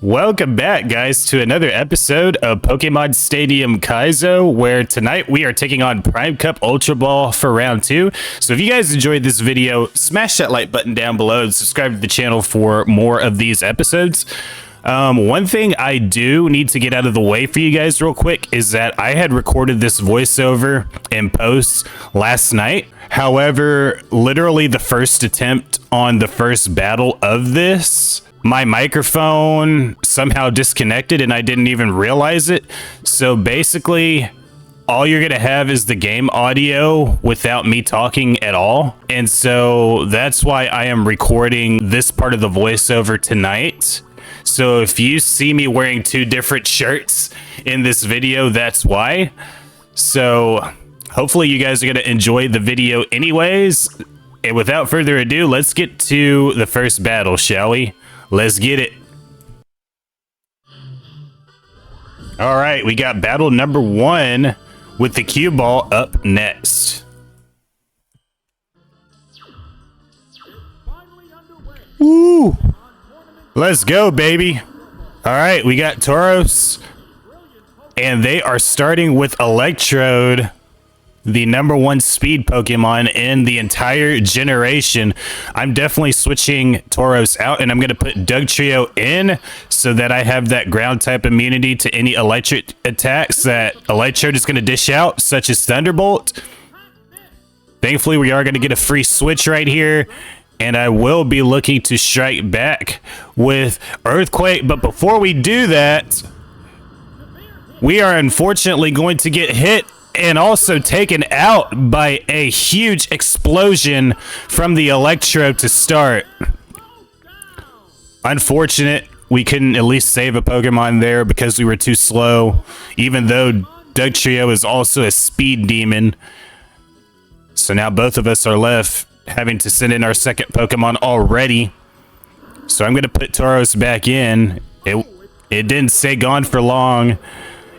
Welcome back, guys, to another episode of Pokemon Stadium Kaizo, where tonight we are taking on Prime Cup Ultra Ball for round 2. So if you guys enjoyed this video, smash that like button down below and subscribe to the channel for more of these episodes. One thing I do need to get out of the way for you guys real quick is that I had recorded this voiceover in post last night. However, literally the first attempt on the first battle of this, my microphone somehow disconnected and I didn't even realize it. So basically, all you're gonna have is the game audio without me talking at all. And so that's why I am recording this part of the voiceover tonight. So if you see me wearing two different shirts in this video, that's why. So hopefully you guys are gonna enjoy the video anyways. And without further ado, let's get to the first battle, shall we? Let's get it. All right, we got battle number 1 with the Cueball up next. Woo! Let's go, baby. All right, we got Tauros, and they are starting with Electrode, the #1 speed Pokemon in the entire generation. I'm definitely switching Tauros out, and I'm going to put Dugtrio in so that I have that ground type immunity to any electric attacks that Electrode is going to dish out, such as Thunderbolt. Thankfully, we are going to get a free switch right here, and I will be looking to strike back with Earthquake. But before we do that, we are unfortunately going to get hit and also taken out by a huge explosion from the Electrode to start. Unfortunate, we couldn't at least save a Pokemon there because we were too slow, even though Dugtrio is also a speed demon. So now both of us are left having to send in our second Pokemon already. So I'm going to put Tauros back in. It didn't stay gone for long.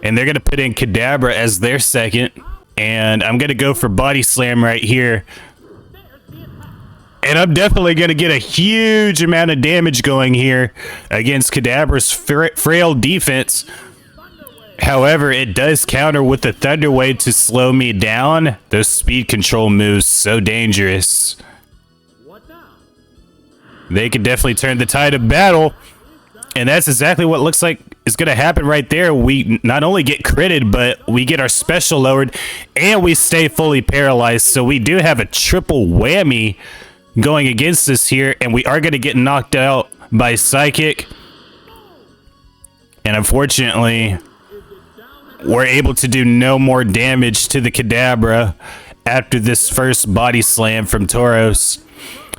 And they're going to put in Kadabra as their second. And I'm going to go for Body Slam right here. And I'm definitely going to get a huge amount of damage going here against Kadabra's frail defense. However, it does counter with the Thunder Wave to slow me down. Those speed control moves, so dangerous. They could definitely turn the tide of battle. And that's exactly what looks like is going to happen right there. We not only get critted, but we get our special lowered and we stay fully paralyzed. So we do have a triple whammy going against us here. And we are going to get knocked out by Psychic. And unfortunately, we're able to do no more damage to the Kadabra after this first body slam from Tauros.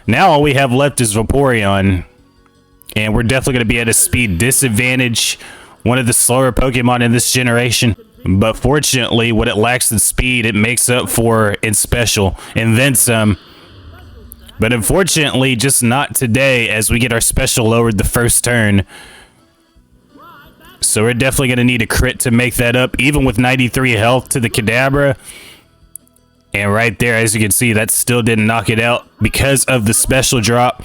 Now all we have left is Vaporeon. And we're definitely going to be at a speed disadvantage. One of the slower Pokemon in this generation. But fortunately, what it lacks in speed, it makes up for in special. And then some. But unfortunately, just not today as we get our special lowered the first turn. So we're definitely going to need a crit to make that up. Even with 93 health to the Kadabra. And right there, as you can see, that still didn't knock it out because of the special drop.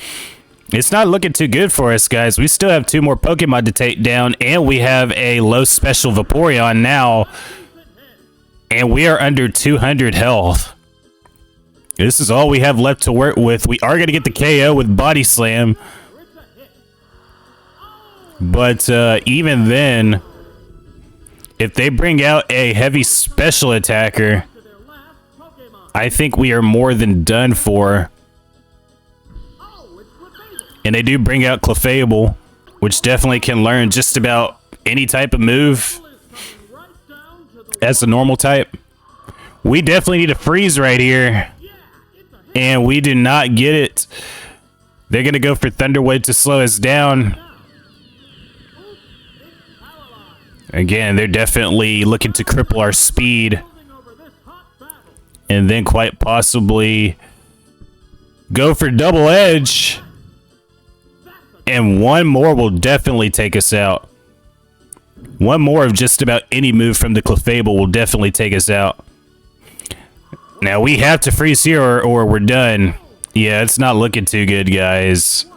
It's not looking too good for us, guys. We still have 2 more Pokemon to take down, and we have a low special Vaporeon now, and we are under 200 health. This is all we have left to work with. We are going to get the KO with Body Slam, but even then, if they bring out a heavy special attacker, I think we are more than done for. And they do bring out Clefable, which definitely can learn just about any type of move as a normal type. We definitely need a freeze right here. And we do not get it. They're going to go for Thunder Wave to slow us down. Again, they're definitely looking to cripple our speed. And then quite possibly go for Double Edge. And one more will definitely take us out. One more of just about any move from the Clefable will definitely take us out. Now we have to freeze here or we're done. Yeah, it's not looking too good, guys.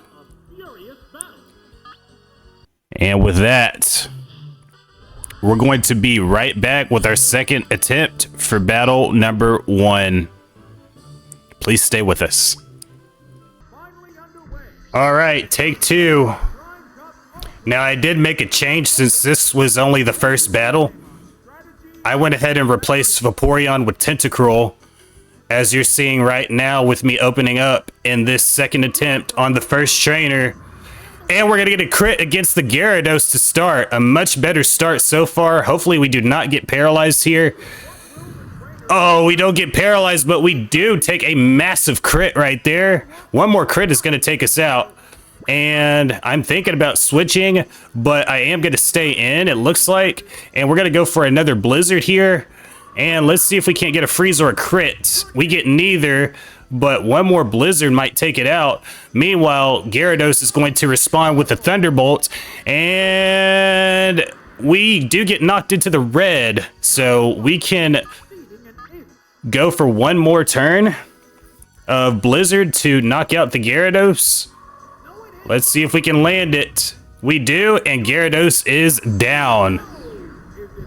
And with that, we're going to be right back with our second attempt for battle number 1. Please stay with us. All right, take 2. Now, I did make a change since this was only the first battle. I went ahead and replaced Vaporeon with Tentacruel, as you're seeing right now with me opening up in this second attempt on the first trainer. And we're going to get a crit against the Gyarados to start. A much better start so far. Hopefully we do not get paralyzed here. Oh, we don't get paralyzed, but we do take a massive crit right there. One more crit is going to take us out. And I'm thinking about switching, but I am going to stay in, it looks like. And we're going to go for another Blizzard here. And let's see if we can't get a freeze or a crit. We get neither, but one more Blizzard might take it out. Meanwhile, Gyarados is going to respond with a Thunderbolt, and we do get knocked into the red, so we can go for one more turn of Blizzard to knock out the Gyarados. Let's see if we can land it. We do, and Gyarados is down.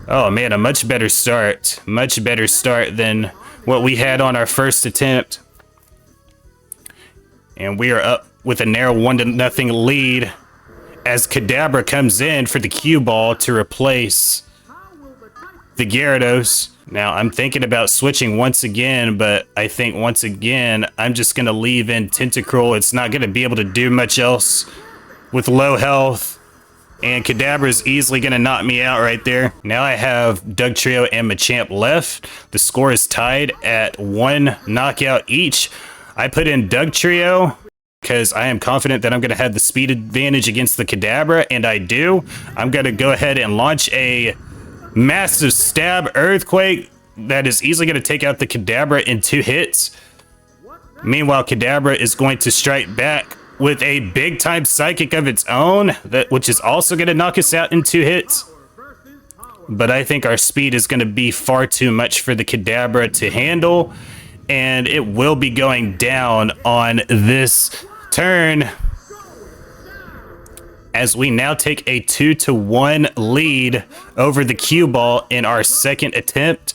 Oh man, a much better start. Much better start than what we had on our first attempt. And we are up with a narrow 1-0 lead as Kadabra comes in for the Cueball to replace the Gyarados. Now, I'm thinking about switching once again, but I think once again, I'm just going to leave in Tentacruel. It's not going to be able to do much else with low health. And Kadabra is easily going to knock me out right there. Now I have Dugtrio and Machamp left. The score is tied at 1 knockout each. I put in Dugtrio because I am confident that I'm going to have the speed advantage against the Kadabra, and I do. I'm going to go ahead and launch a massive stab Earthquake that is easily going to take out the Kadabra in 2 hits. Meanwhile, Kadabra is going to strike back with a big time psychic of its own, which is also going to knock us out in 2 hits. But I think our speed is going to be far too much for the Kadabra to handle, and it will be going down on this turn as we now take a 2-1 lead over the Cueball in our second attempt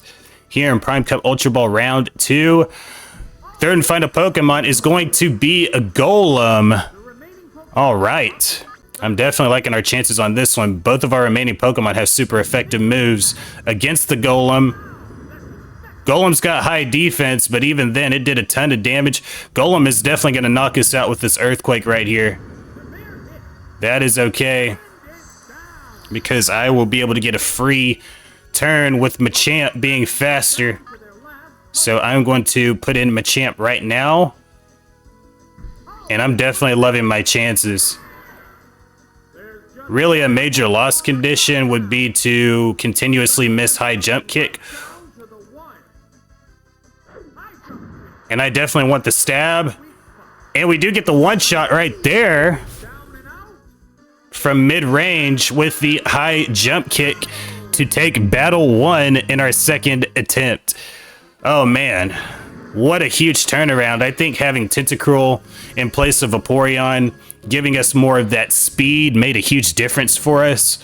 here in Prime Cup Ultra Ball round 2. Third and final Pokemon is going to be a Golem. All right. I'm definitely liking our chances on this one. Both of our remaining Pokemon have super effective moves against the Golem. Golem's got high defense, but even then, it did a ton of damage. Golem is definitely going to knock us out with this Earthquake right here. That is okay, because I will be able to get a free turn with Machamp being faster. So I'm going to put in Machamp right now. And I'm definitely loving my chances. Really, a major loss condition would be to continuously miss high jump kick. And I definitely want the stab. And we do get the one shot right there from mid-range with the high jump kick to take battle 1 in our second attempt. Oh man, what a huge turnaround. I think having Tentacruel in place of Vaporeon, giving us more of that speed, made a huge difference for us.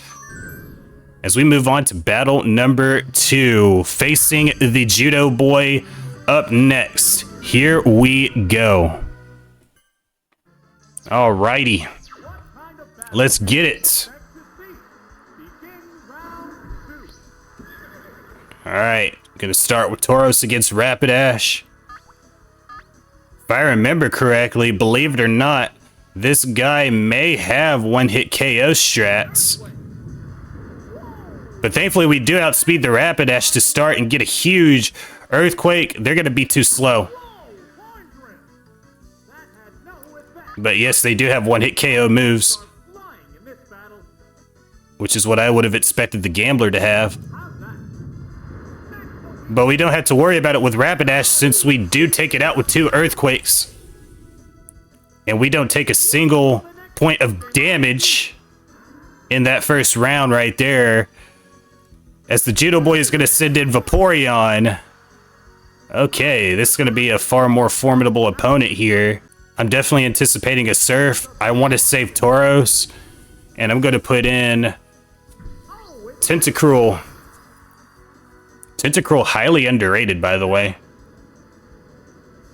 As we move on to battle number 2, facing the Judoboy up next. Here we go. Alrighty, let's get it. Alright. Gonna start with Tauros against Rapidash. If I remember correctly, believe it or not, this guy may have one-hit KO strats. But thankfully we do outspeed the Rapidash to start and get a huge Earthquake. They're gonna be too slow. But yes, they do have one-hit KO moves, which is what I would have expected the Gambler to have. But we don't have to worry about it with Rapidash since we do take it out with 2 Earthquakes. And we don't take a single point of damage in that first round right there. As the Judoboy is going to send in Vaporeon. Okay, this is going to be a far more formidable opponent here. I'm definitely anticipating a Surf. I want to save Tauros. And I'm going to put in Tentacruel. Tentacruel, highly underrated, by the way.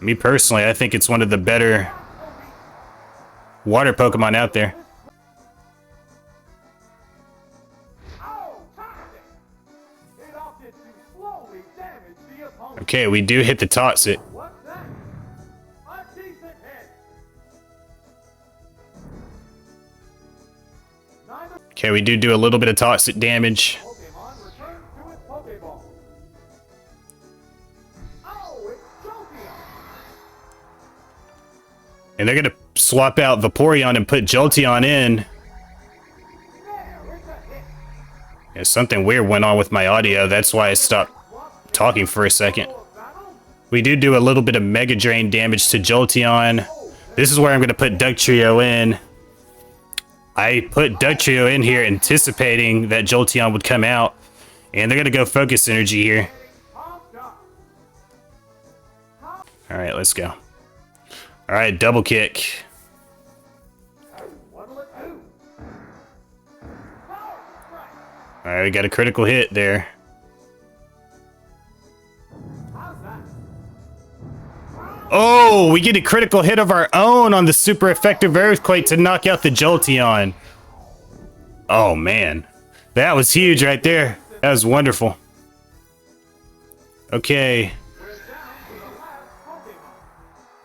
Me personally, I think it's one of the better water Pokemon out there. Okay, we do hit the Toxic. Okay, we do a little bit of toxic damage. And they're gonna swap out Vaporeon and put Jolteon in. Yeah, something weird went on with my audio. That's why I stopped talking for a second. We do a little bit of Mega Drain damage to Jolteon. This is where I'm gonna put Dugtrio in. I put Dugtrio in here anticipating that Jolteon would come out. And they're going to go Focus Energy here. Alright, let's go. Alright, double kick. Alright, we got a critical hit there. Oh, we get a critical hit of our own on the super effective Earthquake to knock out the Jolteon. Oh, man. That was huge right there. That was wonderful. Okay.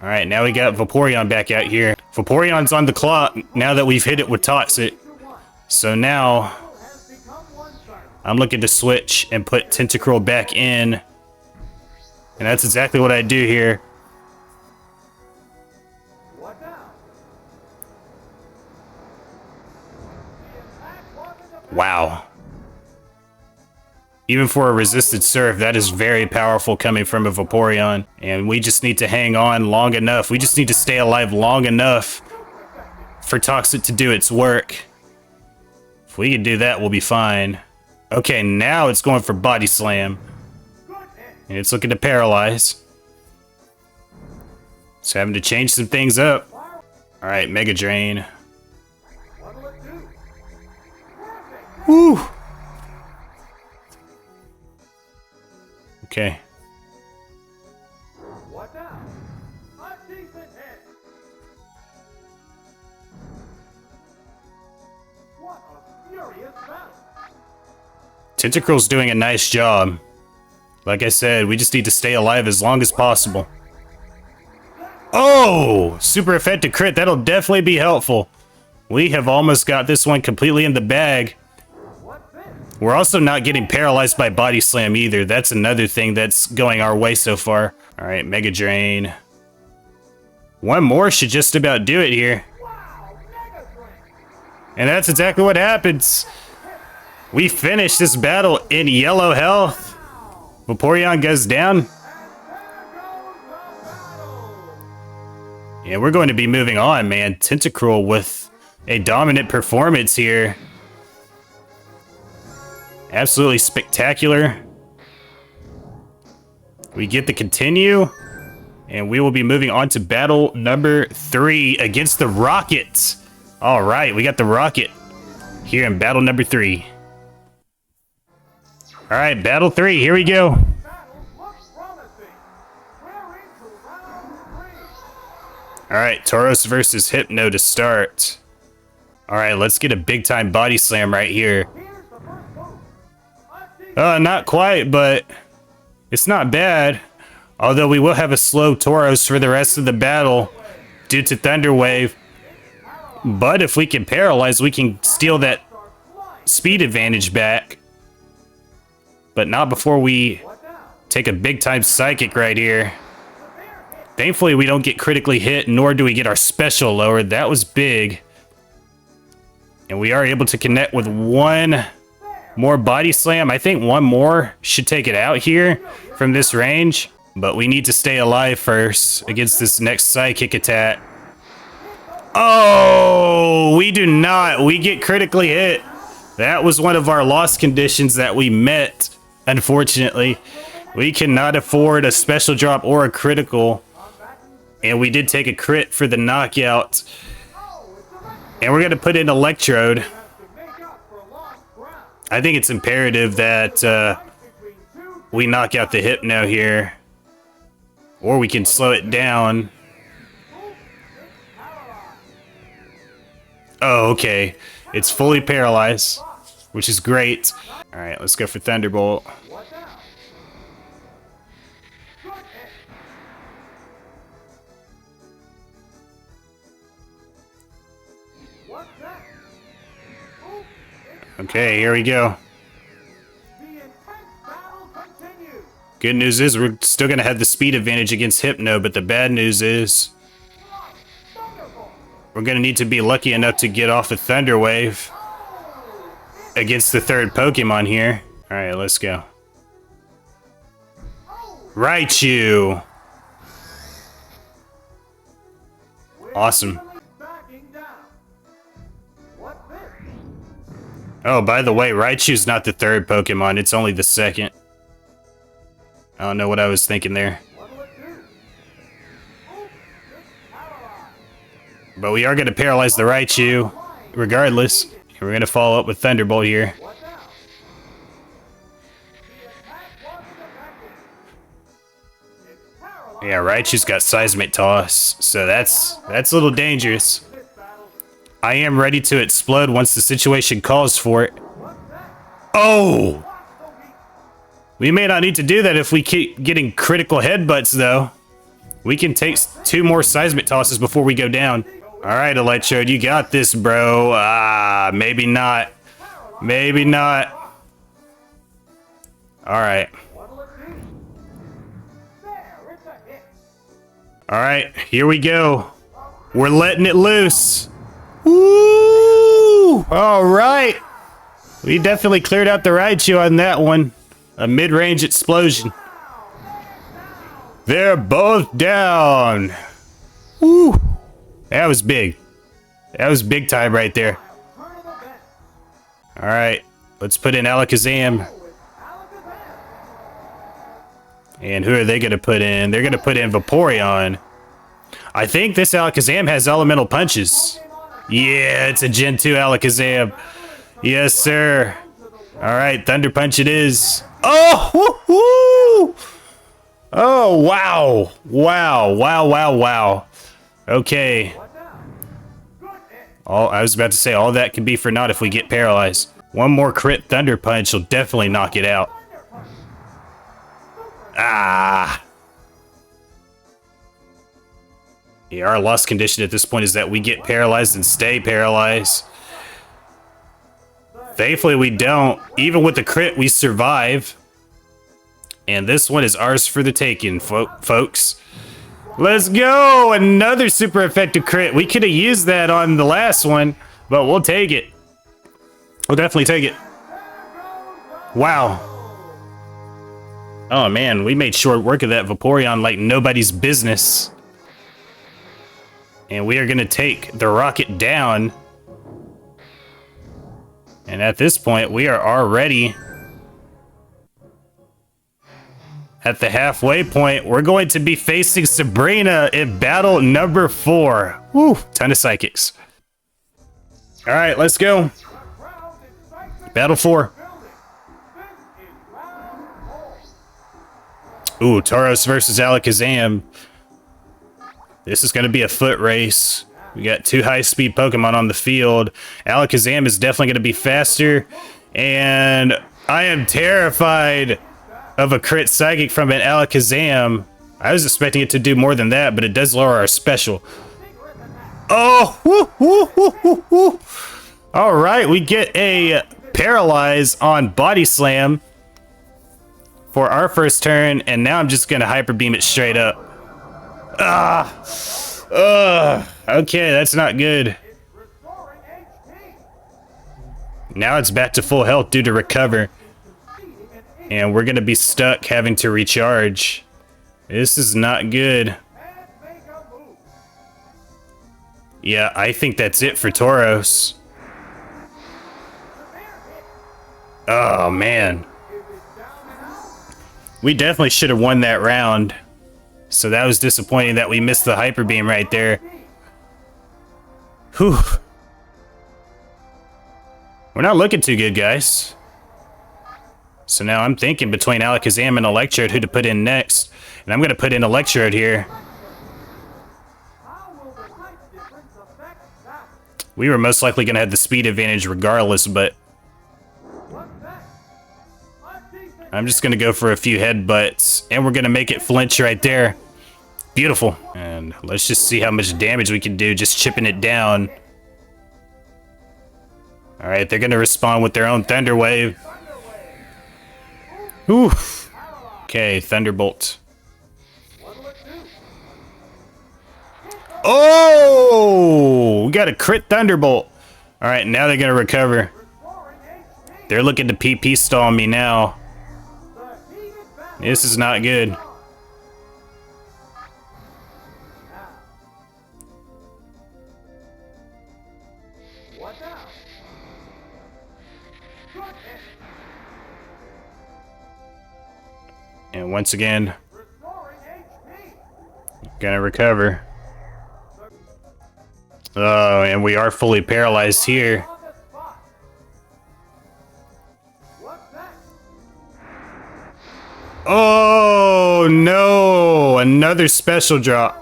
Alright, now we got Vaporeon back out here. Vaporeon's on the clock now that we've hit it with Toxic. So now, I'm looking to switch and put Tentacruel back in. And that's exactly what I do here. Wow. Even for a resisted Surf, that is very powerful coming from a Vaporeon. And we just need to hang on long enough. We just need to stay alive long enough for Toxic to do its work. If we can do that, we'll be fine. Okay, now it's going for Body Slam. And it's looking to paralyze. It's having to change some things up. Alright, Mega Drain. Woo! Okay. Tentacruel's doing a nice job. Like I said, we just need to stay alive as long as possible. Oh! Super effective crit. That'll definitely be helpful. We have almost got this one completely in the bag. We're also not getting paralyzed by Body Slam either. That's another thing that's going our way so far. Alright, Mega Drain. One more should just about do it here. And that's exactly what happens. We finish this battle in yellow health. Vaporeon goes down. Yeah, we're going to be moving on, man. Tentacruel with a dominant performance here. Absolutely spectacular. We get the continue, and we will be moving on to battle number 3 against the Rocket. All right, we got the Rocket here in battle number 3. All right, battle 3, here we go. All right, Tauros versus Hypno to start. All right, let's get a big time Body Slam right here. Not quite, but it's not bad. Although we will have a slow Tauros for the rest of the battle due to Thunder Wave. But if we can paralyze, we can steal that speed advantage back. But not before we take a big time Psychic right here. Thankfully, we don't get critically hit, nor do we get our special lowered. That was big. And we are able to connect with one more Body Slam. I think one more should take it out here from this range. But we need to stay alive first against this next Psychic attack. Oh, we do not. We get critically hit. That was one of our loss conditions that we met, unfortunately. We cannot afford a special drop or a critical. And we did take a crit for the knockout. And we're going to put in Electrode. I think it's imperative that we knock out the Hypno here. Or we can slow it down. Oh, okay. It's fully paralyzed, which is great. Alright, let's go for Thunderbolt. Okay, here we go. Good news is we're still going to have the speed advantage against Hypno, but the bad news is we're going to need to be lucky enough to get off a Thunder Wave against the third Pokemon here. Alright, let's go. Raichu! Awesome. Oh, by the way, Raichu's not the third Pokemon, it's only the second. I don't know what I was thinking there. But we are going to paralyze the Raichu, regardless. We're going to follow up with Thunderbolt here. Yeah, Raichu's got Seismic Toss, so that's a little dangerous. I am ready to explode once the situation calls for it. Oh! We may not need to do that if we keep getting critical headbutts, though. We can take 2 more Seismic Tosses before we go down. Alright, Electrode, you got this, bro. Maybe not. Maybe not. Alright. Alright, here we go. We're letting it loose. Woo! Alright. We definitely cleared out the Raichu on that one. A mid-range explosion. They're both down. Woo! That was big. That was big time right there. Alright, let's put in Alakazam. And who are they going to put in? They're going to put in Vaporeon. I think this Alakazam has elemental punches. Yeah, it's a Gen 2 Alakazam. Yes, sir. Alright, Thunder Punch it is. Oh, woo-hoo! Oh, wow. Wow, wow, wow, wow. Okay. I was about to say, all that can be for naught if we get paralyzed. One more crit Thunder Punch will definitely knock it out. Ah. Yeah, our loss condition at this point is that we get paralyzed and stay paralyzed. Thankfully, we don't. Even with the crit, we survive. And this one is ours for the taking, folks. Let's go! Another super effective crit. We could have used that on the last one, but we'll take it. We'll definitely take it. Wow. Oh man, we made short work of that Vaporeon like nobody's business. And we are going to take the rocket down. And at this point, we are already at the halfway point. We're going to be facing Sabrina in battle number 4. Woo, ton of psychics. All right, let's go. Battle 4. Ooh, Tauros versus Alakazam. This is going to be a foot race. We got 2 high-speed Pokemon on the field. Alakazam is definitely going to be faster. And I am terrified of a crit Psychic from an Alakazam. I was expecting it to do more than that, but it does lower our special. Oh! Woo, woo, woo, woo, woo. All right, we get a Paralyze on Body Slam for our first turn, and now I'm just going to Hyper Beam it straight up. Okay, that's not good. Now it's back to full health due to recover. And we're gonna be stuck having to recharge. This is not good. Yeah, I think that's it for Tauros. Oh, man. We definitely should have won that round. So that was disappointing that we missed the Hyper Beam right there. Whew. We're not looking too good, guys. So now I'm thinking between Alakazam and Electrode who to put in next. And I'm going to put in Electrode here. We were most likely going to have the speed advantage regardless, but I'm just going to go for a few headbutts, and we're going to make it flinch right there. Beautiful. And let's just see how much damage we can do just chipping it down. All right, they're going to respond with their own Thunder Wave. Oof. Okay, Thunderbolt. Oh, we got a crit Thunderbolt. All right, now they're going to recover. They're looking to PP stall me now. This is not good. And once again, gonna recover. Oh, and we are fully paralyzed here. Oh no, another special drop.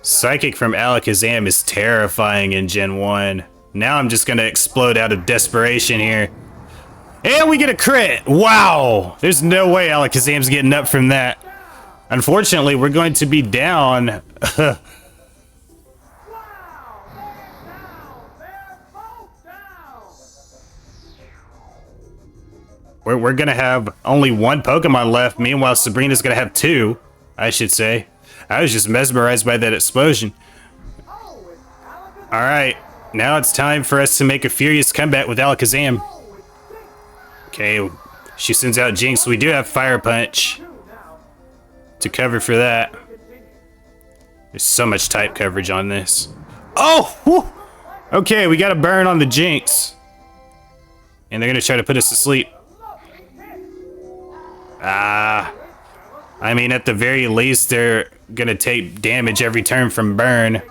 Psychic from Alakazam is terrifying in Gen 1. Now I'm just gonna explode out of desperation here. And we get a crit! Wow! There's no way Alakazam's getting up from that. Unfortunately, we're going to be down. We're gonna have only one Pokemon left. Meanwhile, Sabrina's gonna have two, I should say. I was just mesmerized by that explosion. Alright, now it's time for us to make a furious comeback with Alakazam. Okay, she sends out Jinx. We do have Fire Punch to cover for that. There's so much type coverage on this. Oh! Whew. Okay, we got a burn on the Jinx. And they're gonna try to put us to sleep. I mean, at the very least, they're gonna take damage every turn from burn.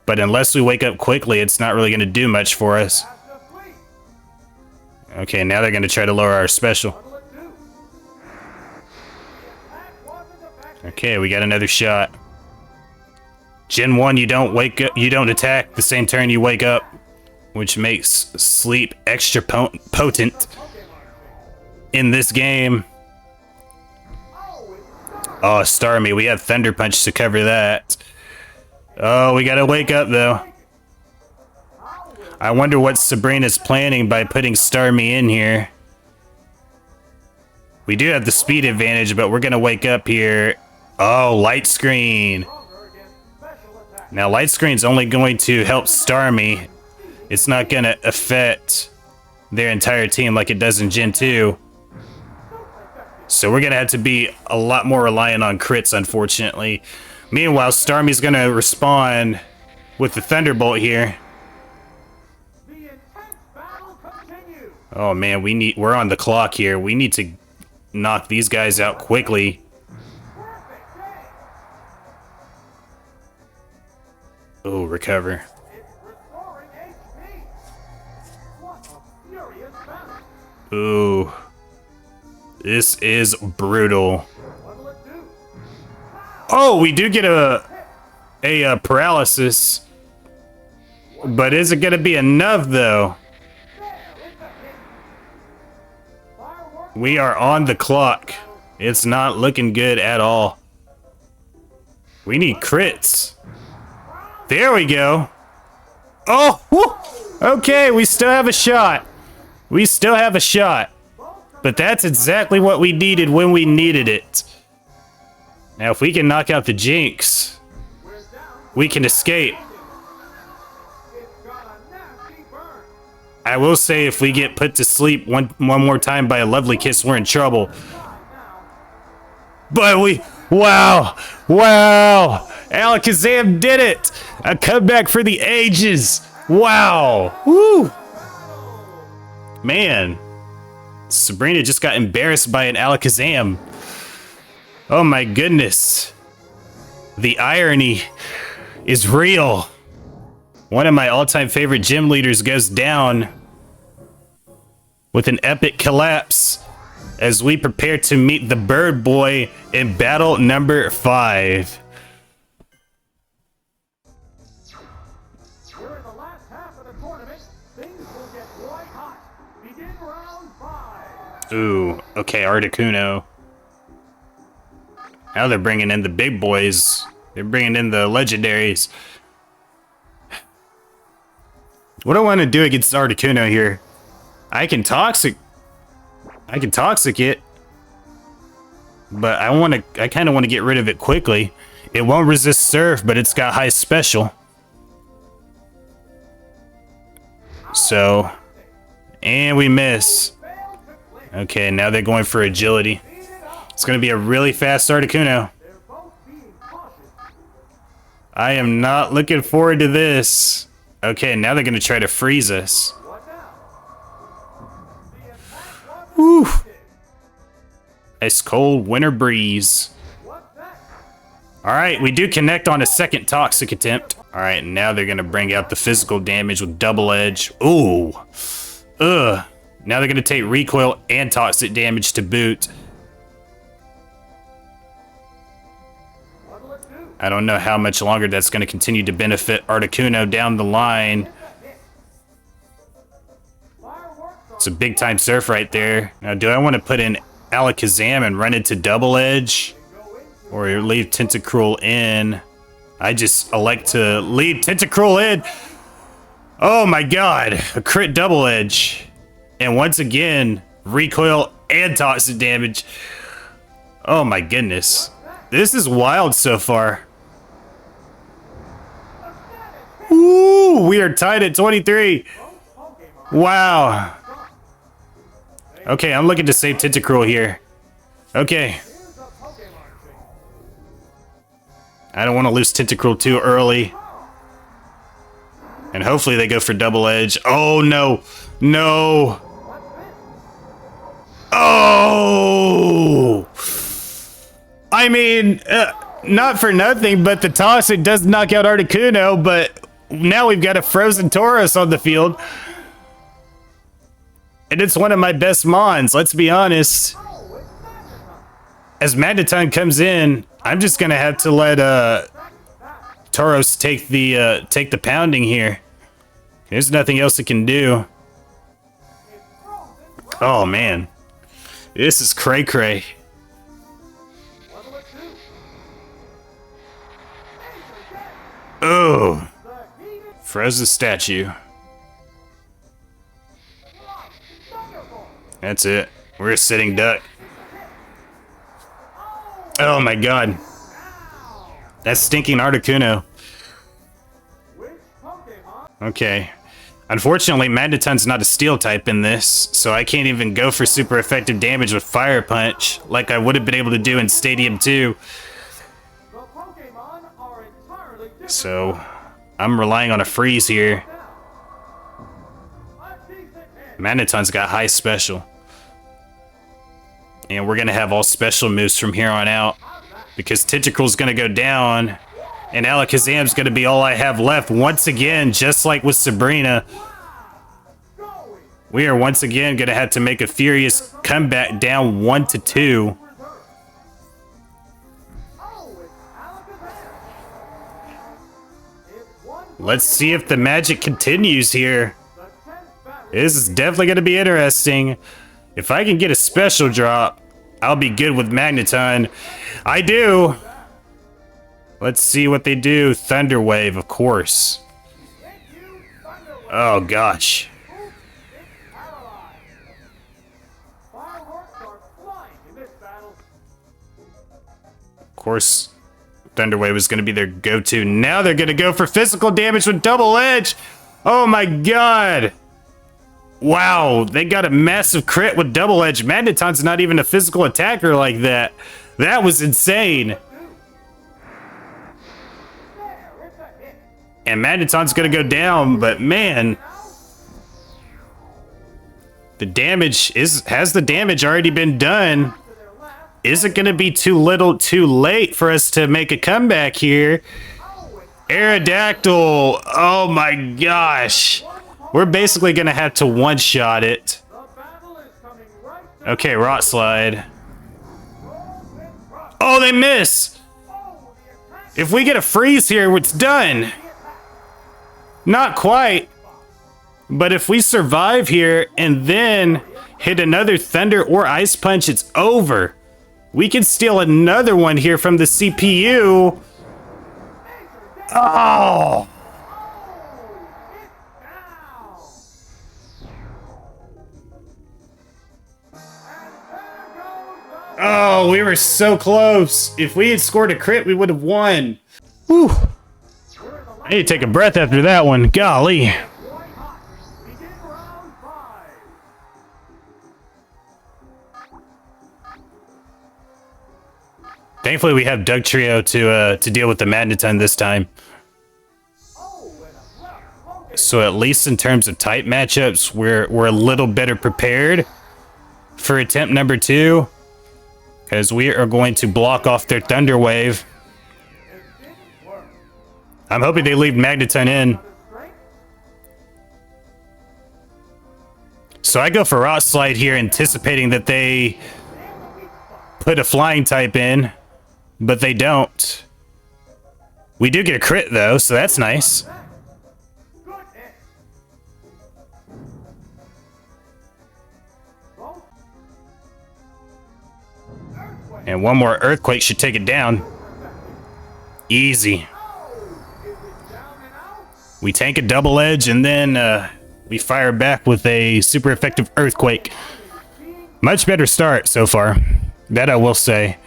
But unless we wake up quickly, it's not really gonna do much for us. Okay, now they're gonna try to lower our special. Okay, we got another shot. Gen 1, you don't wake up, you don't attack the same turn you wake up, which makes sleep extra potent in this game. Oh, Starmie, we have Thunder Punch to cover that. Oh, we gotta wake up though. I wonder what Sabrina's planning by putting Starmie in here. We do have the speed advantage, but we're gonna wake up here. Oh, Light Screen. Now, Light Screen's only going to help Starmie. It's not gonna affect their entire team like it does in Gen 2. So we're gonna have to be a lot more reliant on crits, unfortunately. Meanwhile, Starmie's gonna respond with the Thunderbolt here. Oh man, we're on the clock here. We need to knock these guys out quickly. Oh, recover. Ooh. This is brutal. Oh, we do get a paralysis. But is it gonna be enough though? We are on the clock. It's not looking good at all. We need crits. There we go. Oh, whew. Okay, we still have a shot. We still have a shot. But that's exactly what we needed when we needed it. Now, if we can knock out the Jinx, we can escape. I will say if we get put to sleep one more time by a Lovely Kiss, we're in trouble. But wow, Alakazam did it. A comeback for the ages. Wow, woo. Man, Sabrina just got embarrassed by an Alakazam. Oh my goodness. The irony is real. One of my all-time favorite gym leaders goes down with an epic collapse as we prepare to meet the Birdboy in battle number 5. We're in the last half of the tournament. Things will get quite hot. Begin round 5. Ooh, okay, Articuno. Now they're bringing in the big boys. They're bringing in the legendaries. What do I want to do against Articuno here? I can toxic it. But I kind of want to get rid of it quickly. It won't resist surf, but it's got high special. So, and we miss. Okay, now they're going for agility. It's going to be a really fast Articuno. I am not looking forward to this. Okay, now they're going to try to freeze us. Whew. Ice cold winter breeze. Alright, we do connect on a second toxic attempt. Alright, now they're going to bring out the physical damage with double edge. Ooh. Ugh. Now they're going to take recoil and toxic damage to boot. I don't know how much longer that's going to continue to benefit Articuno down the line. It's a big time surf right there. Now, do I want to put in Alakazam and run into double edge? Or leave Tentacruel in? I just elect to leave Tentacruel in. Oh my god, a crit double edge. And once again, recoil and toxic damage. Oh my goodness. This is wild so far. Ooh, we are tied at 23. Wow. Okay, I'm looking to save Tentacruel here. Okay. I don't want to lose Tentacruel too early. And hopefully they go for double edge. Oh no. No. Oh. I mean, not for nothing, but the toxic does knock out Articuno, but now we've got a frozen Tauros on the field. And it's one of my best mons, let's be honest. As Magneton comes in, I'm just gonna have to let Tauros take the pounding here. There's nothing else it can do. Oh man. This is cray-cray. Oh. Frozen statue. That's it. We're a sitting duck. Oh my god. That's stinking Articuno. Okay. Unfortunately, Magneton's not a steel type in this, so I can't even go for super effective damage with Fire Punch like I would have been able to do in Stadium 2. So, I'm relying on a freeze here. Magneton's got high special. And we're going to have all special moves from here on out. Because Tentacruel's going to go down. And Alakazam's going to be all I have left once again, just like with Sabrina. We are once again going to have to make a furious comeback down 1-2. Let's see if the magic continues here. This is definitely going to be interesting. If I can get a special drop, I'll be good with Magneton. I do. Let's see what they do. Thunder Wave, of course. Oh, gosh. Of course, Thunder Wave is going to be their go-to. Now they're going to go for physical damage with double edge. Oh, my God. Wow, they got a massive crit with double edge. Magneton's not even a physical attacker like that. That was insane. And Magneton's gonna go down, but man, the damage has the damage already been done? Is it gonna be too little too late for us to make a comeback here? Aerodactyl, oh my gosh. We're basically gonna have to one-shot it. Okay, Rot Slide. Oh, they miss! If we get a freeze here, it's done. Not quite. But if we survive here and then hit another Thunder or Ice Punch, it's over. We can steal another one here from the CPU. Oh! Oh, we were so close. If we had scored a crit, we would have won. Whew. I need to take a breath after that one. Golly. Thankfully, we have Doug Trio to deal with the Magneton this time. So at least in terms of type matchups, we're a little better prepared for attempt number 2. Because we are going to block off their Thunder Wave. I'm hoping they leave Magneton in. So I go for Rot Slide here, anticipating that they put a flying type in, but they don't. We do get a crit though, so that's nice. And one more Earthquake should take it down. Easy. We tank a Double Edge and then we fire back with a super effective Earthquake. Much better start so far. That I will say.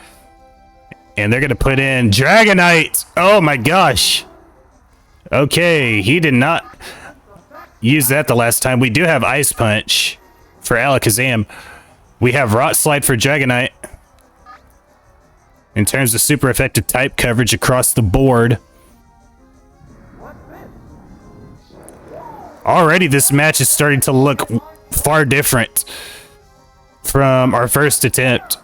And they're going to put in Dragonite. Oh my gosh. Okay, he did not use that the last time. We do have Ice Punch for Alakazam. We have Rot Slide for Dragonite. In terms of super effective type coverage across the board. Already this match is starting to look far different from our first attempt.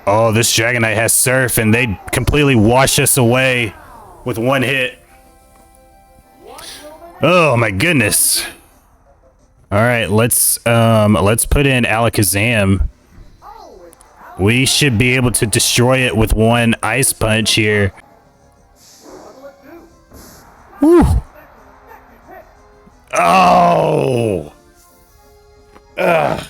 Oh, this Dragonite has Surf and they completely wash us away with one hit. Oh my goodness. All right, let's put in Alakazam. We should be able to destroy it with one Ice Punch here. Woo. Oh! Ugh.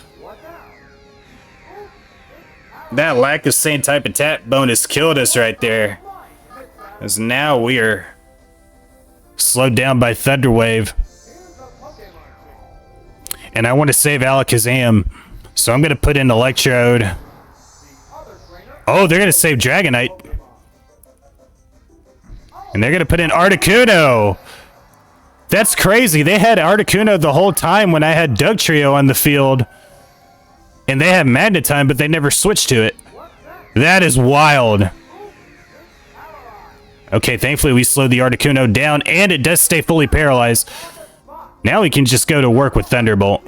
That lack of same type attack bonus killed us right there. As now we are slowed down by Thunder Wave. And I want to save Alakazam, so I'm going to put in Electrode. Oh, they're going to save Dragonite. And they're going to put in Articuno. That's crazy. They had Articuno the whole time when I had Doug Trio on the field. And they had Magneton, but they never switched to it. That is wild. Okay, thankfully we slowed the Articuno down, and it does stay fully paralyzed. Now we can just go to work with Thunderbolt.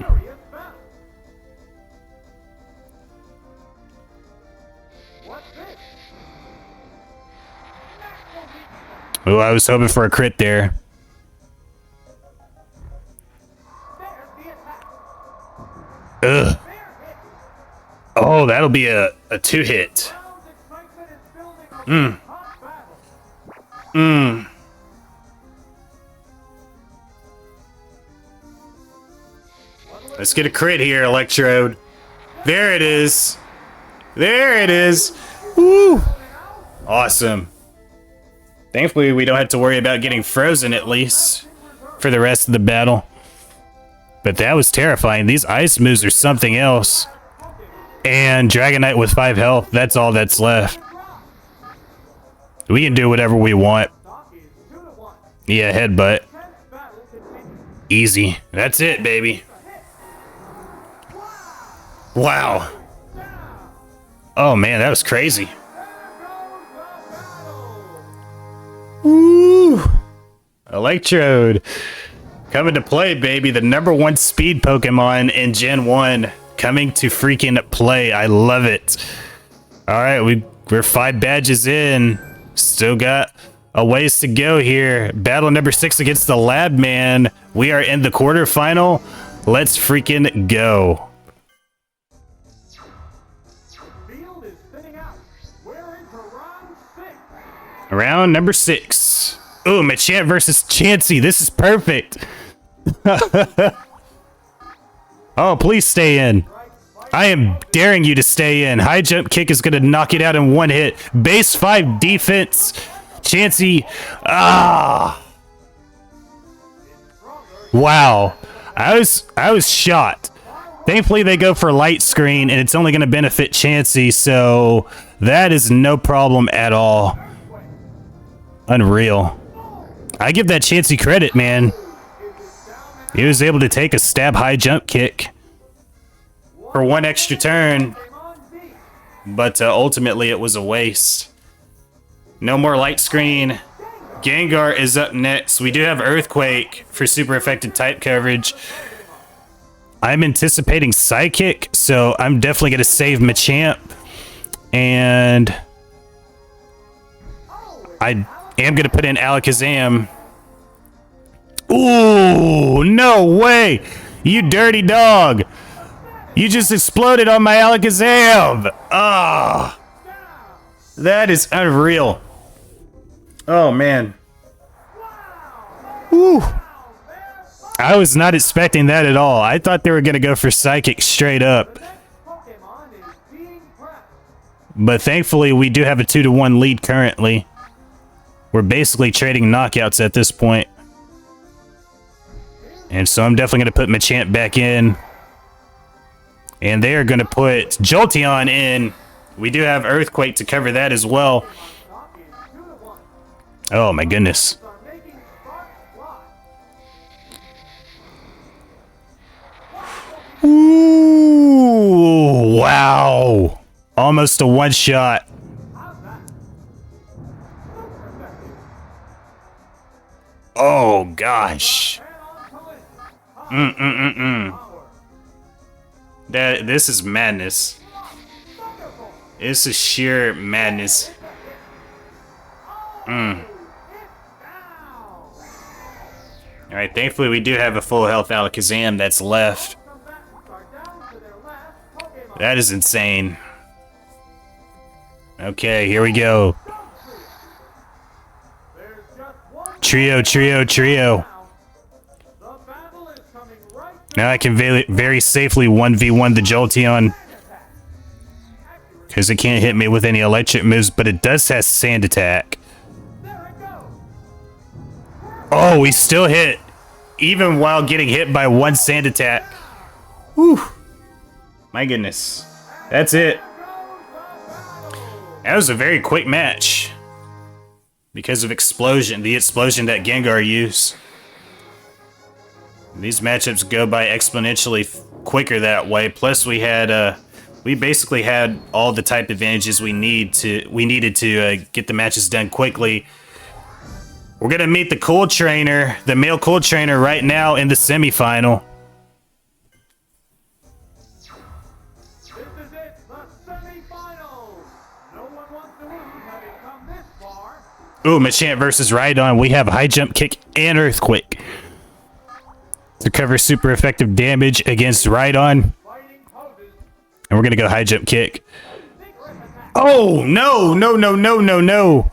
Oh, I was hoping for a crit there. Ugh. Oh, that'll be a 2-hit. Let's get a crit here, Electrode. There it is. There it is. Woo! Awesome. Thankfully, we don't have to worry about getting frozen, at least, for the rest of the battle. But that was terrifying. These ice moves are something else. And Dragonite with 5 health, that's all that's left. We can do whatever we want. Yeah, headbutt. Easy. That's it, baby. Wow. Oh, man, that was crazy. Woo! Electrode. Coming to play, baby. The #1 speed Pokemon in Gen 1. Coming to freaking play. I love it. Alright, we're 5 badges in. Still got a ways to go here. Battle number 6 against the Lab Man. We are in the quarterfinal. Let's freaking go. Field is thinning out. We're into round 6. Round number 6. Ooh, Machamp versus Chansey. This is perfect. Oh, please stay in. I am daring you to stay in. High jump kick is going to knock it out in one hit. Base 5 defense. Chansey. Ah. Wow. I was shot. Thankfully, they go for light screen, and it's only going to benefit Chansey, so that is no problem at all. Unreal. I give that Chansey credit, man. He was able to take a stab high jump kick for one extra turn, but ultimately it was a waste. No more light screen. Gengar is up next. We do have Earthquake for super effective type coverage. I'm anticipating Psychic, so I'm definitely going to save Machamp. And I am going to put in Alakazam. Ooh, no way! You dirty dog! You just exploded on my Alakazam! Ah, that is unreal. Oh, man. Ooh. I was not expecting that at all. I thought they were going to go for Psychic straight up. But thankfully, we do have a 2-1 lead currently. We're basically trading knockouts at this point. And so I'm definitely going to put Machamp back in. And they are going to put Jolteon in. We do have Earthquake to cover that as well. Oh my goodness. Ooh, wow. Almost a one-shot. Oh gosh. This is madness. This is sheer madness. Alright, thankfully we do have a full health Alakazam that's left. That is insane. Okay, here we go. Trio, trio, trio. Now I can very safely 1v1 the Jolteon. Because it can't hit me with any electric moves, but it does have Sand Attack. Oh, we still hit. Even while getting hit by one Sand Attack. Whew. My goodness. That's it. That was a very quick match. Because of explosion. The explosion that Gengar used. These matchups go by exponentially quicker that way. Plus, we had we basically had all the type advantages we needed to get the matches done quickly. We're gonna meet the cool trainer, the male cool trainer, right now in the semifinal. This is it, the semifinals. No one wants to lose having come this far. Ooh, Machamp versus Rhydon. We have high jump kick and earthquake to cover super effective damage against Rhydon. And we're going to go high jump kick. Oh, no, no, no, no, no, no.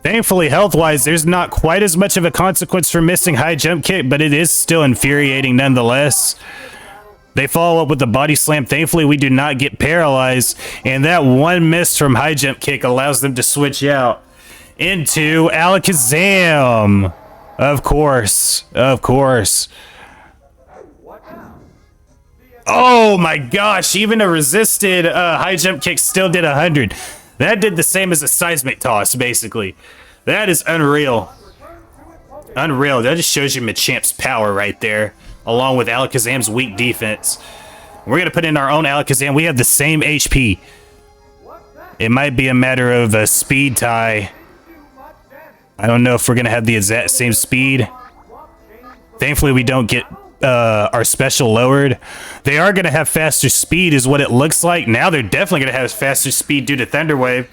Thankfully, health-wise, there's not quite as much of a consequence for missing high jump kick, but it is still infuriating nonetheless. They follow up with the body slam. Thankfully, we do not get paralyzed. And that one miss from high jump kick allows them to switch out into Alakazam. Of course. Of course. Oh my gosh, even a resisted high jump kick still did 100. That did the same as a seismic toss, basically. That is unreal. Unreal. That just shows you Machamp's power right there, along with Alakazam's weak defense. We're going to put in our own Alakazam. We have the same HP. It might be a matter of a speed tie. I don't know if we're going to have the exact same speed. Thankfully, we don't get our special lowered. They are going to have faster speed is what it looks like. Now they're definitely going to have faster speed due to Thunder Wave.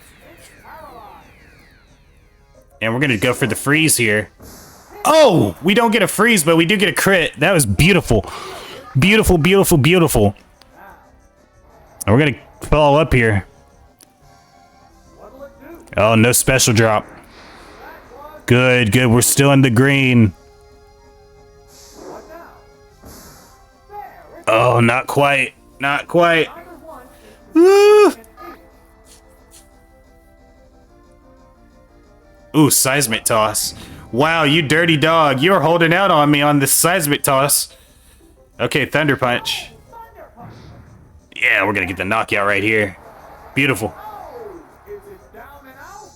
And we're going to go for the freeze here. Oh, we don't get a freeze, but we do get a crit. That was beautiful. Beautiful, beautiful, beautiful. And we're gonna follow up here. What'll it do? Oh, no special drop. Good, good. We're still in the green. What now? There, it's Oh, not quite. Not quite. either one. Woo! Ooh, seismic toss. Wow, you dirty dog. You're holding out on me on this seismic toss. Okay, Thunder Punch. Thunder Punch. Yeah, we're gonna get the knockout right here. Beautiful. Oh, is it down and out?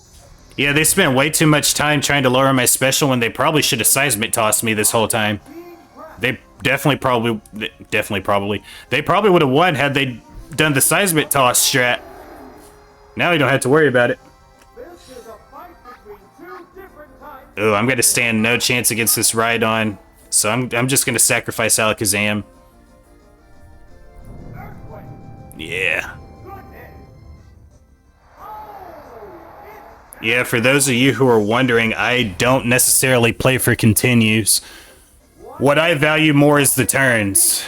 Yeah, they spent way too much time trying to lower my special when they probably should have seismic tossed me this whole time. They they probably would have won had they done the seismic toss strat. Now you don't have to worry about it. This is a fight between two different types. Oh, I'm gonna stand no chance against this Rhydon, so I'm just gonna sacrifice Alakazam. Earthquake. Yeah. Goodness. Oh, Yeah, for those of you who are wondering, I don't necessarily play for continues. What I value more is the turns,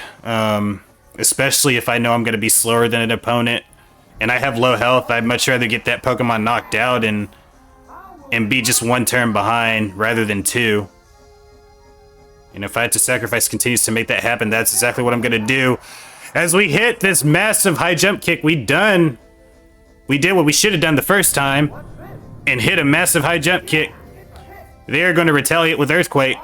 especially if I know I'm going to be slower than an opponent and I have low health. I'd much rather get that Pokemon knocked out and be just one turn behind rather than two. And if I had to sacrifice continues to make that happen, that's exactly what I'm going to do. As we hit this massive high jump kick, we did what we should have done the first time and hit a massive high jump kick. They're going to retaliate with Earthquake.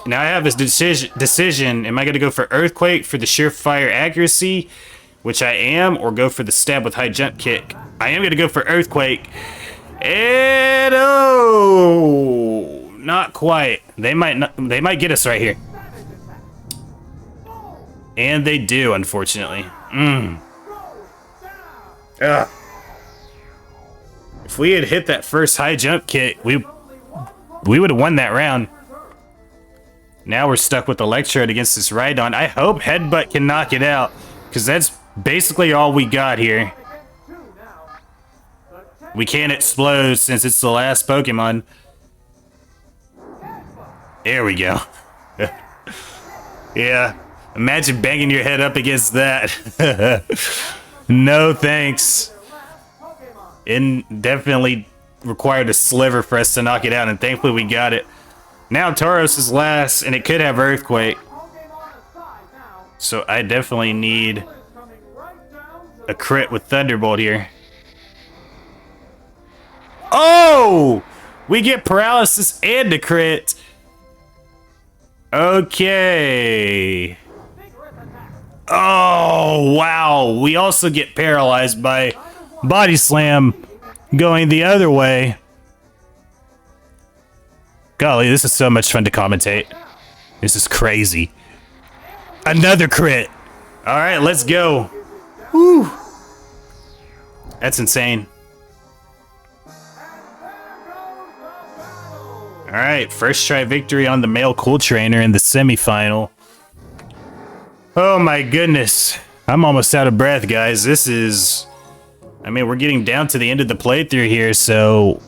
Now I have this decision. Am I going to go for Earthquake for the surefire accuracy, which I am, or go for the stab with high jump kick? I am going to go for Earthquake. And oh, not quite. They might get us right here. And they do, unfortunately. Ugh. If we had hit that first high jump kick, we would have won that round. Now we're stuck with Electrode against this Rhydon. I hope Headbutt can knock it out, because that's basically all we got here. We can't explode since it's the last Pokemon. There we go. Yeah, imagine banging your head up against that. No thanks. It definitely required a sliver for us to knock it out, and thankfully we got it. Now Tauros is last, and it could have Earthquake. So I definitely need a crit with Thunderbolt here. Oh! We get paralysis and a crit. Okay. Oh, wow. We also get paralyzed by Body Slam going the other way. Golly, this is so much fun to commentate. This is crazy. Another crit. All right, let's go. Woo. That's insane. All right, first try victory on the male cool trainer in the semifinal. Oh my goodness. I'm almost out of breath, guys. This is... I mean, we're getting down to the end of the playthrough here, so...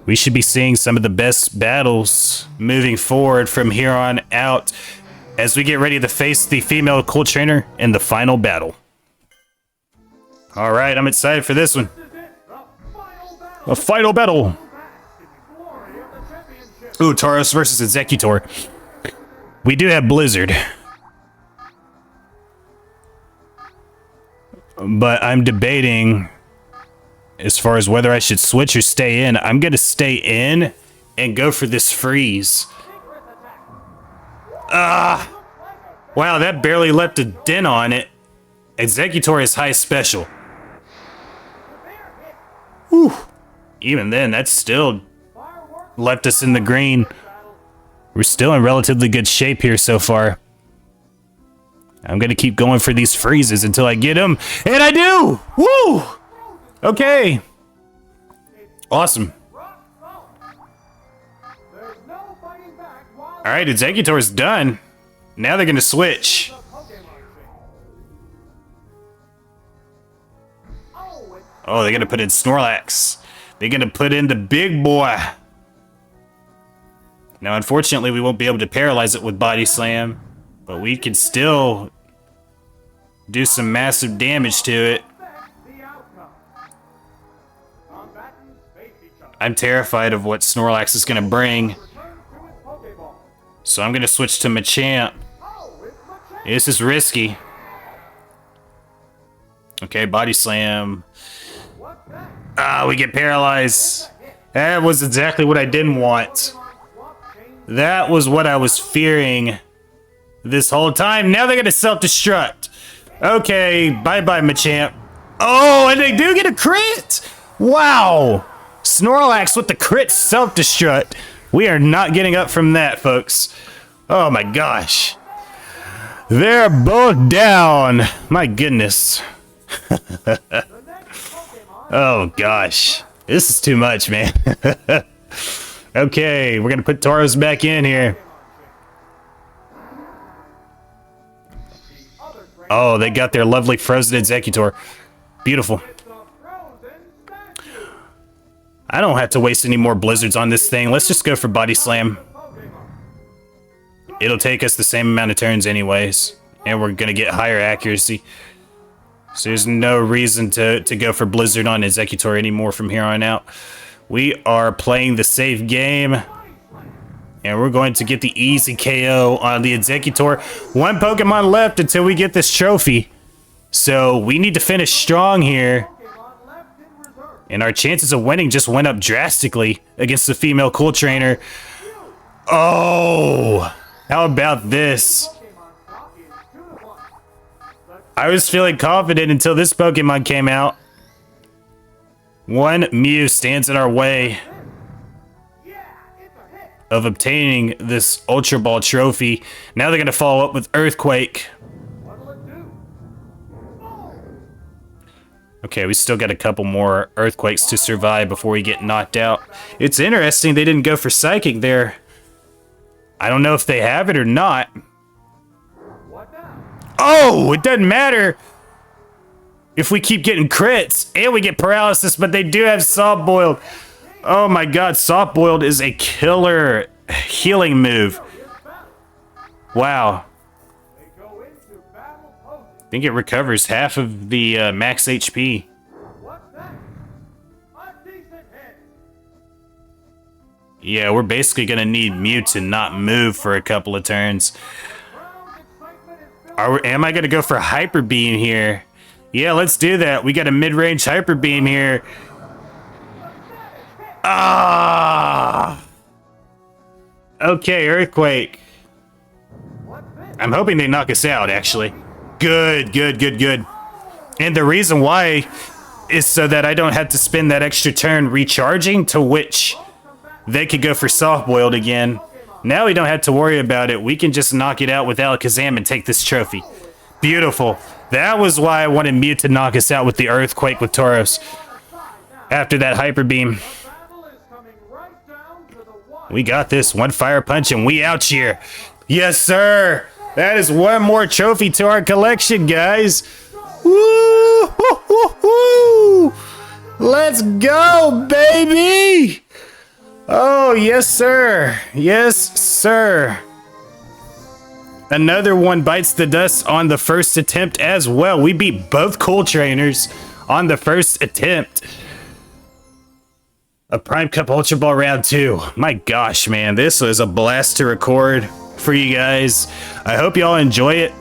we should be seeing some of the best battles moving forward from here on out as we get ready to face the female cool trainer in the final battle. All right, I'm excited for this one. A final battle. Ooh, Tauros versus Executor. We do have Blizzard. But I'm debating as far as whether I should switch or stay in. I'm going to stay in and go for this freeze. Wow, that barely left a dent on it. Executor is high special. Whew. Even then, that's still left us in the green. We're still in relatively good shape here so far. I'm going to keep going for these freezes until I get them. And I do! Woo! Okay. Awesome. All right, Executor's done. Now they're going to switch. Oh, they're going to put in Snorlax. They're going to put in the big boy. Now, unfortunately, we won't be able to paralyze it with Body Slam. But we can still do some massive damage to it. The outcome. Combatants face each other. I'm terrified of what Snorlax is going to bring. Return to its Pokeball. So I'm going to switch to Machamp. Oh, it's Machamp. This is risky. Okay, Body Slam. What's that? Ah, we get paralyzed. That was exactly what I didn't want. Swap change. That was what I was fearing this whole time. Now they're going to self-destruct. Okay, bye-bye, Machamp. Oh, and they do get a crit! Wow! Snorlax with the crit self-destruct. We are not getting up from that, folks. Oh my gosh. They're both down. My goodness. The next Pokemon. Oh gosh. This is too much, man. Okay, we're gonna put Tauros back in here. The other trainer. Oh, they got their lovely frozen Executor. Beautiful. It's a frozen statue. I don't have to waste any more blizzards on this thing. Let's just go for Body Slam. Pokemon. It'll take us the same amount of turns anyways. And we're gonna get higher accuracy. So there's no reason to go for Blizzard on Executor anymore from here on out. We are playing the safe game. And we're going to get the easy KO on the Executor. One Pokemon left until we get this trophy. So we need to finish strong here. Pokemon left in reserve. And our chances of winning just went up drastically against the female Cool Trainer. Oh, how about this? Pokemon stock is 2-1. Let's I was feeling confident until this Pokemon came out. One Mew stands in our way yeah, it's a hit. of obtaining this Ultra Ball trophy. Now they're going to follow up with Earthquake. What'll it do? Oh, Okay, we still got a couple more Earthquakes to survive before we get knocked out. It's interesting they didn't go for Psychic there. I don't know if they have it or not. what now? Oh, it doesn't matter if we keep getting crits and we get paralysis, but they do have Soft Boiled. Oh my god, Soft Boiled is a killer healing move. Wow. They go into battle poses. I think it recovers half of the max HP. What's that? A decent hit. Yeah, we're basically gonna need Mew to not move for a couple of turns. Crowd excitement is building. Am I gonna go for Hyper Beam here? Yeah, let's do that. We got a mid-range Hyper Beam here. Ah! Okay, Earthquake. What's this? I'm hoping they knock us out, actually. Good, good, good, good. And the reason why is so that I don't have to spend that extra turn recharging, to which they could go for Soft Boiled again. Now we don't have to worry about it. We can just knock it out with Alakazam and take this trophy. Beautiful. That was why I wanted Mew to knock us out with the Earthquake with Tauros. After that Hyper Beam. Battle is coming right down to the wire. We got this. One Fire Punch and we out here. Yes, sir. That is one more trophy to our collection, guys. Woo! Hoo, hoo, hoo. Let's go, baby. Oh, yes, sir. Yes, sir. Another one bites the dust on the first attempt as well. We beat both Cool Trainers on the first attempt. A Prime Cup Ultra Ball round 2. My gosh, man, this was a blast to record for you guys. I hope y'all enjoy it.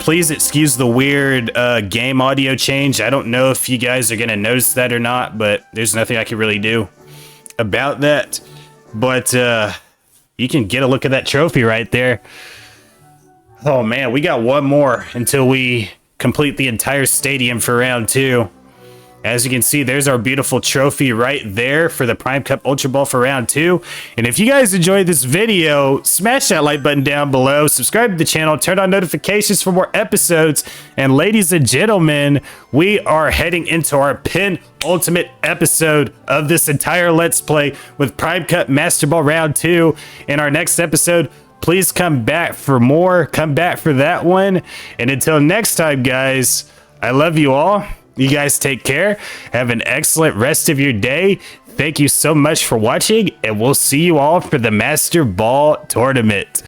Please excuse the weird game audio change. I don't know if you guys are gonna notice that or not, but there's nothing I can really do about that. But you can get a look at that trophy right there. Oh man, we got one more until we complete the entire stadium for round 2. As you can see, there's our beautiful trophy right there for the Prime Cup Ultra Ball for round 2. And if you guys enjoyed this video, smash that like button down below, subscribe to the channel, turn on notifications for more episodes. And ladies and gentlemen, we are heading into our penultimate episode of this entire Let's Play with Prime Cup Master Ball round 2. In our next episode, please come back for more. Come back for that one. And until next time, guys, I love you all. You guys take care. Have an excellent rest of your day. Thank you so much for watching, and we'll see you all for the Master Ball Tournament.